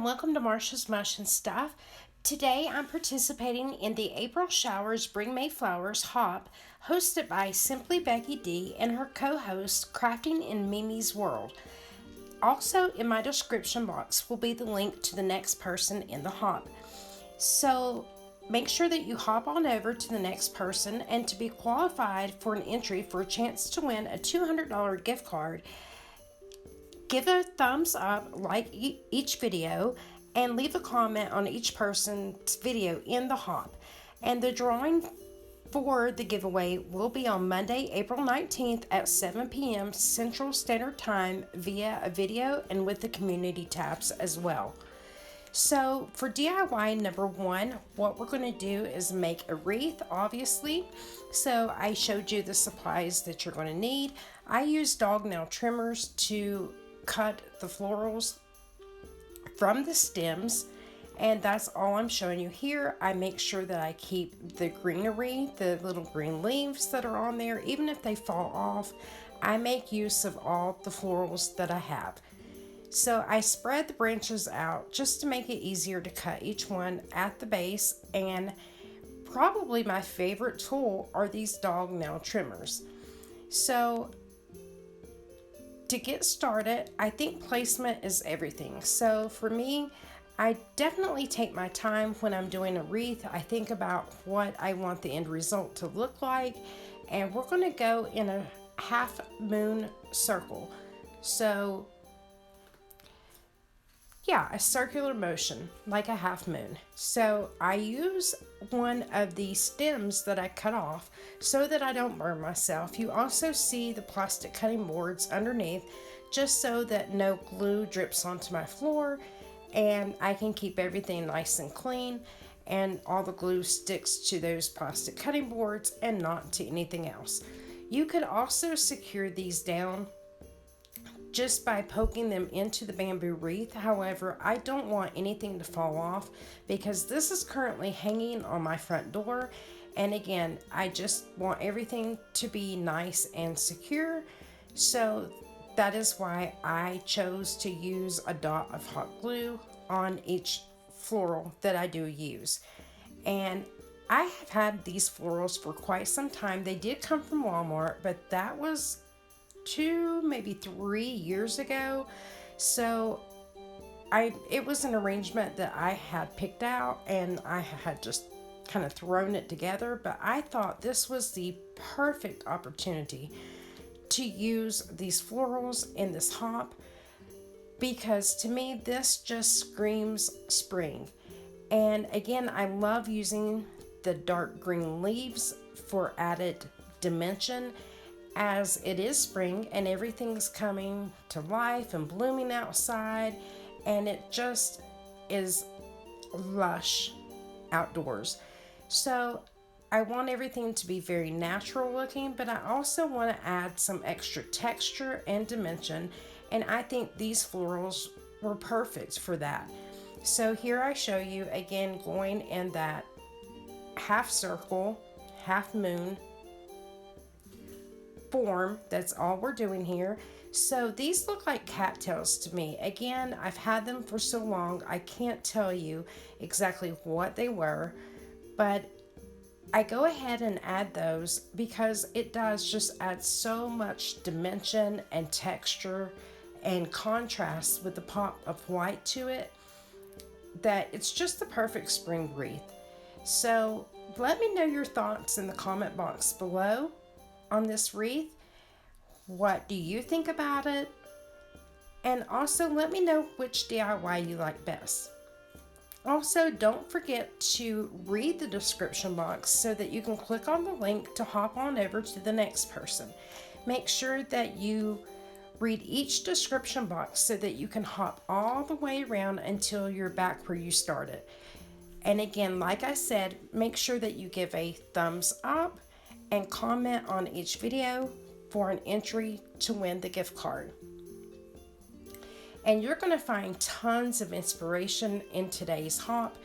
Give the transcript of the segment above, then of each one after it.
and welcome to Marsha's Mush and Stuff. Today I'm participating in the April Showers Bring May Flowers Hop hosted by Simply Becky D and her co-host Crafting in Mimi's World. Also in my description box will be the link to the next person in the hop. So make sure that you hop on over to the next person, and to be qualified for an entry for a chance to win a $200 gift card, give a thumbs up, like each video, and leave a comment on each person's video in the hop. And the drawing for the giveaway will be on Monday, April 19th at 7 p.m. Central Standard Time via a video and with the community tabs as well. So for DIY number 1, what we're going to do is make a wreath, obviously. So I showed you the supplies that you're going to need. I use dog nail trimmers to cut the florals from the stems, and that's all I'm showing you here. I make sure that I keep the greenery, the little green leaves that are on there, even if they fall off. I make use of all the florals that I have. So I spread the branches out just to make it easier to cut each one at the base, and probably my favorite tool are these dog nail trimmers. So to get started, I think placement is everything. So for me, I definitely take my time when I'm doing a wreath. I think about what I want the end result to look like, and we're going to go in a half moon circle. So yeah, a circular motion like a half moon. So I use one of the stems that I cut off so that I don't burn myself. You also see the plastic cutting boards underneath, just so that no glue drips onto my floor and I can keep everything nice and clean, and all the glue sticks to those plastic cutting boards and not to anything else. You could also secure these down just by poking them into the bamboo wreath. However, I don't want anything to fall off because this is currently hanging on my front door. And again, I just want everything to be nice and secure. So that is why I chose to use a dot of hot glue on each floral that I do use. And I have had these florals for quite some time. They did come from Walmart, but that was 2, maybe 3 years ago. So it was an arrangement that I had picked out, and I had just kind of thrown it together, but I thought this was the perfect opportunity to use these florals in this hop, because to me this just screams spring. And again, I love using the dark green leaves for added dimension, as it is spring and everything's coming to life and blooming outside, and it just is lush outdoors. So I want everything to be very natural looking, but I also want to add some extra texture and dimension, and I think these florals were perfect for that. So here I show you again going in that half circle, half moon form. That's all we're doing here. So these look like cattails to me. Again, I've had them for so long, I can't tell you exactly what they were, but I go ahead and add those because it does just add so much dimension and texture and contrast with the pop of white to it, that it's just the perfect spring wreath. So let me know your thoughts in the comment box below on this wreath. What do you think about it? And also let me know which DIY you like best. Also, don't forget to read the description box so that you can click on the link to hop on over to the next person. Make sure that you read each description box so that you can hop all the way around until you're back where you started. And again, like I said, make sure that you give a thumbs up and comment on each video for an entry to win the gift card. And you're going to find tons of inspiration in today's hop.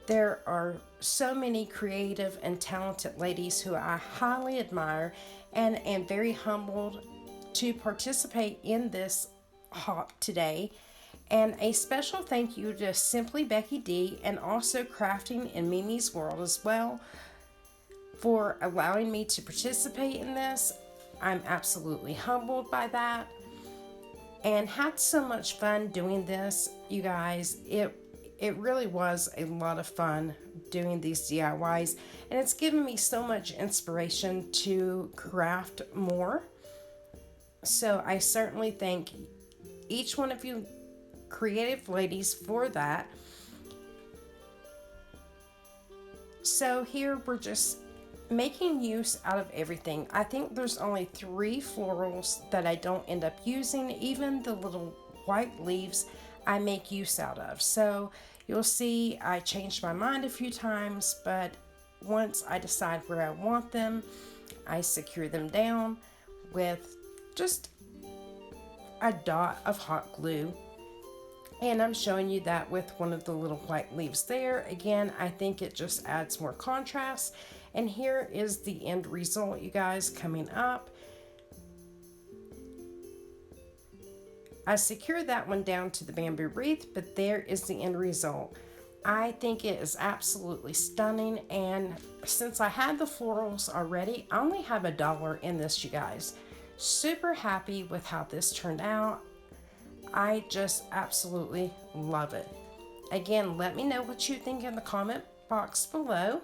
There are so many creative and talented ladies who I highly admire and am very humbled to participate in this hop today. And a special thank you to Simply Becky D and also Crafting in Mimi's World as well for allowing me to participate in this. I'm absolutely humbled by that and had so much fun doing this, you guys. It really was a lot of fun doing these DIYs, and it's given me so much inspiration to craft more. So I certainly thank each one of you creative ladies for that. So here we're just making use out of everything. I think there's only 3 florals that I don't end up using. Even the little white leaves I make use out of. So you'll see I changed my mind a few times, but once I decide where I want them, I secure them down with just a dot of hot glue. And I'm showing you that with one of the little white leaves there. Again, I think it just adds more contrast. And here is the end result, you guys, coming up. I secured that one down to the bamboo wreath, but there is the end result. I think it is absolutely stunning, and since I had the florals already, I only have $1 in this, you guys. Super happy with how this turned out. I just absolutely love it. Again, let me know what you think in the comment box below.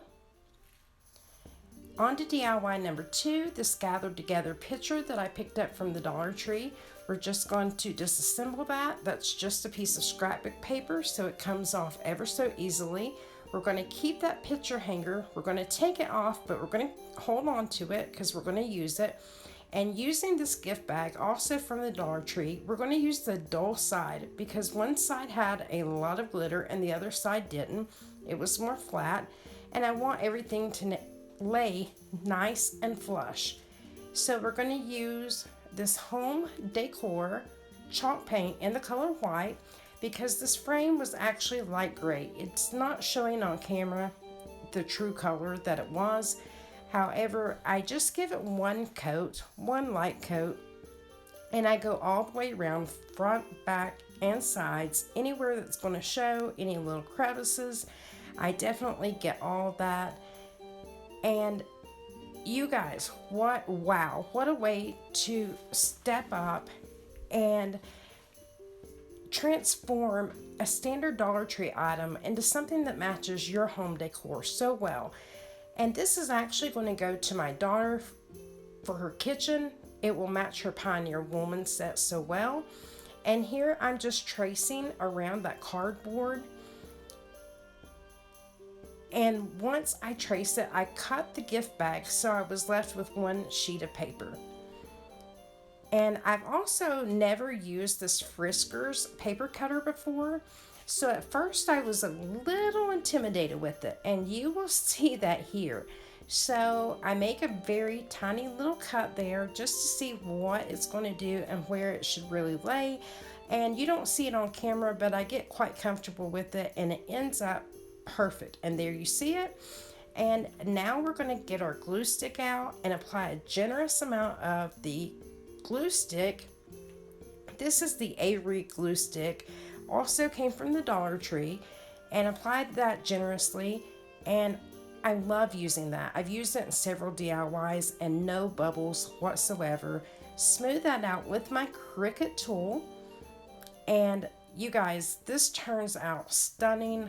On to DIY number 2, this gathered together picture that I picked up from the Dollar Tree. We're just going to disassemble that. That's just a piece of scrapbook paper, so it comes off ever so easily. We're going to keep that picture hanger. We're going to take it off, but we're going to hold on to it because we're going to use it. And using this gift bag, also from the Dollar Tree, we're going to use the dull side because one side had a lot of glitter and the other side didn't. It was more flat, and I want everything to lay nice and flush. So we're going to use this home decor chalk paint in the color white because this frame was actually light gray. It's not showing on camera the true color that it was. However, I just give it one coat, one light coat, and I go all the way around, front, back, and sides. Anywhere that's going to show any little crevices, I definitely get all that. And you guys, what a way to step up and transform a standard Dollar Tree item into something that matches your home decor so well. And this is actually going to go to my daughter for her kitchen. It will match her Pioneer Woman set so well. And here I'm just tracing around that cardboard. And once I trace it, I cut the gift bag so I was left with one sheet of paper. And I've also never used this Frisker's paper cutter before. So at first I was a little intimidated with it, and you will see that here. So I make a very tiny little cut there just to see what it's going to do and where it should really lay. And you don't see it on camera, but I get quite comfortable with it, and it ends up perfect. And there you see it. And now we're going to get our glue stick out and apply a generous amount of the glue stick. This is the Avery glue stick, also came from the Dollar Tree, and applied that generously. And I love using that. I've used it in several DIYs and no bubbles whatsoever. Smooth that out with my Cricut tool, and you guys, this turns out stunning.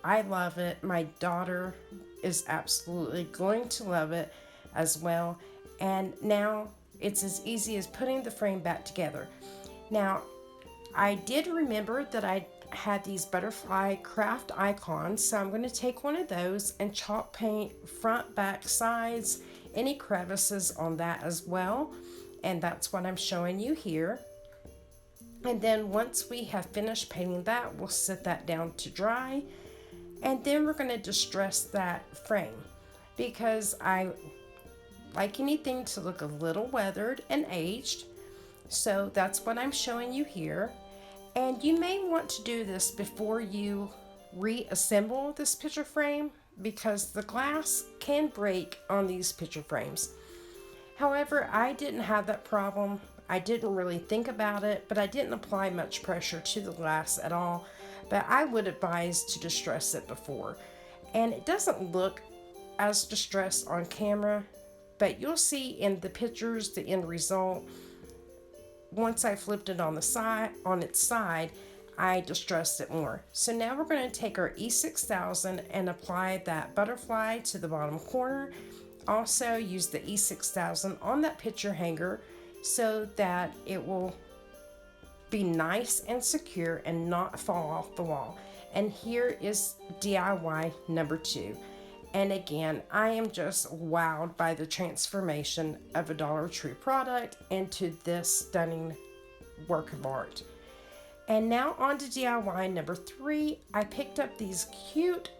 I love it. My daughter is absolutely going to love it as well. And now it's as easy as putting the frame back together. Now, I did remember that I had these butterfly craft icons, so I'm going to take one of those and chalk paint front, back, sides, any crevices on that as well. And that's what I'm showing you here. And then once we have finished painting that, we'll set that down to dry. And then we're going to distress that frame because I like anything to look a little weathered and aged. So that's what I'm showing you here. And you may want to do this before you reassemble this picture frame because the glass can break on these picture frames. However, I didn't have that problem. I didn't really think about it, but I didn't apply much pressure to the glass at all. But I would advise to distress it before. And it doesn't look as distressed on camera, but you'll see in the pictures the end result. Once I flipped it on its side, I distressed it more. So now we're going to take our E6000 and apply that butterfly to the bottom corner. Also use the E6000 on that picture hanger so that it will be nice and secure and not fall off the wall. And here is DIY number 2. And again, I am just wowed by the transformation of a Dollar Tree product into this stunning work of art. And now on to DIY number 3. I picked up these cute,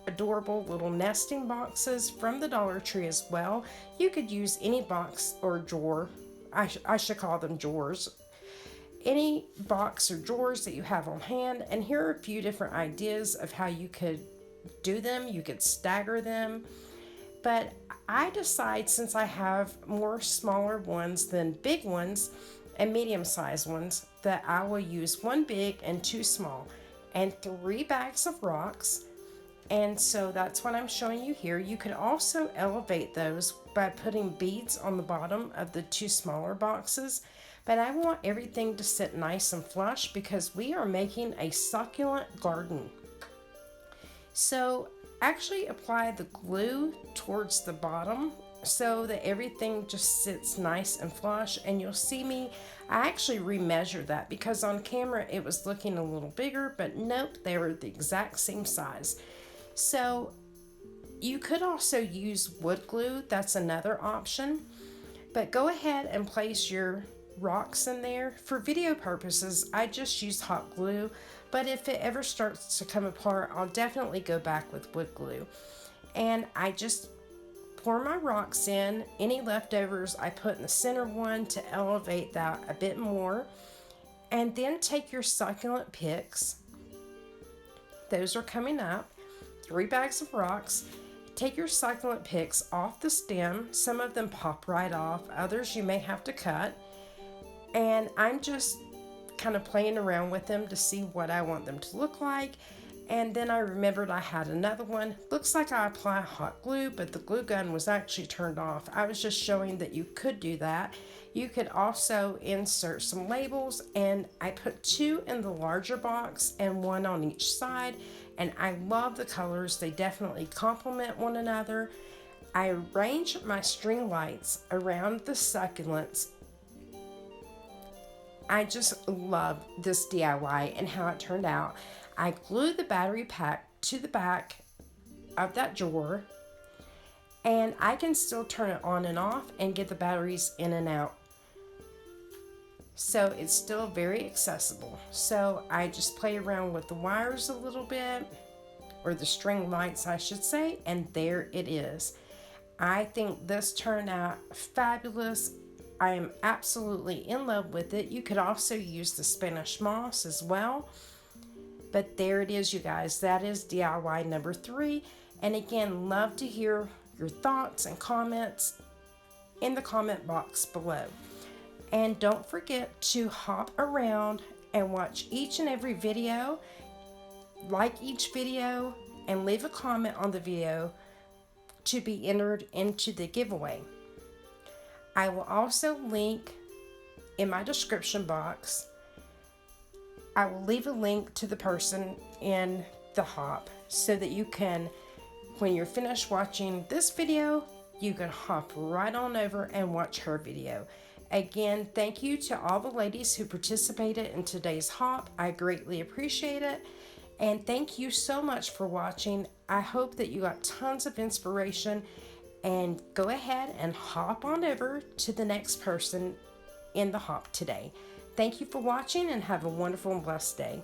adorable little nesting boxes from the Dollar Tree as well. You could use any box or drawer. I should call them drawers. Any box or drawers that you have on hand. And here are a few different ideas of how you could do them. You could stagger them. But I decide, since I have more smaller ones than big ones and medium-sized ones, that I will use 1 big and 2 small and 3 bags of rocks. And so that's what I'm showing you here. You could also elevate those by putting beads on the bottom of the 2 smaller boxes. But I want everything to sit nice and flush because we are making a succulent garden. So actually apply the glue towards the bottom so that everything just sits nice and flush. And you'll see me, I actually remeasured that because on camera it was looking a little bigger, but nope, they were the exact same size. So you could also use wood glue, that's another option. But go ahead and place your rocks in there. For video purposes, I just use hot glue, but if it ever starts to come apart, I'll definitely go back with wood glue. And I just pour my rocks in. Any leftovers I put in the center one to elevate that a bit more. And then take your succulent picks. Those are coming up. 3 bags of rocks. Take your succulent picks off the stem. Some of them pop right off. Others you may have to cut. And I'm just kind of playing around with them to see what I want them to look like. And then I remembered I had another one. Looks like I applied hot glue, but the glue gun was actually turned off. I was just showing that you could do that. You could also insert some labels, and I put 2 in the larger box and 1 on each side. And I love the colors. They definitely complement one another. I arranged my string lights around the succulents. I just love this DIY and how it turned out. I glued the battery pack to the back of that drawer, and I can still turn it on and off and get the batteries in and out. So it's still very accessible. So I just play around with the wires a little bit, or the string lights I should say, and there it is. I think this turned out fabulous. I am absolutely in love with it. You could also use the Spanish moss as well. But there it is, you guys. That is DIY number 3. And again, love to hear your thoughts and comments in the comment box below. And don't forget to hop around and watch each and every video, like each video, and leave a comment on the video to be entered into the giveaway. I will also link in my description box. I will leave a link to the person in the hop so that you can, when you're finished watching this video, you can hop right on over and watch her video. Again, thank you to all the ladies who participated in today's hop. I greatly appreciate it. And thank you so much for watching. I hope that you got tons of inspiration. And go ahead and hop on over to the next person in the hop today. Thank you for watching and have a wonderful and blessed day.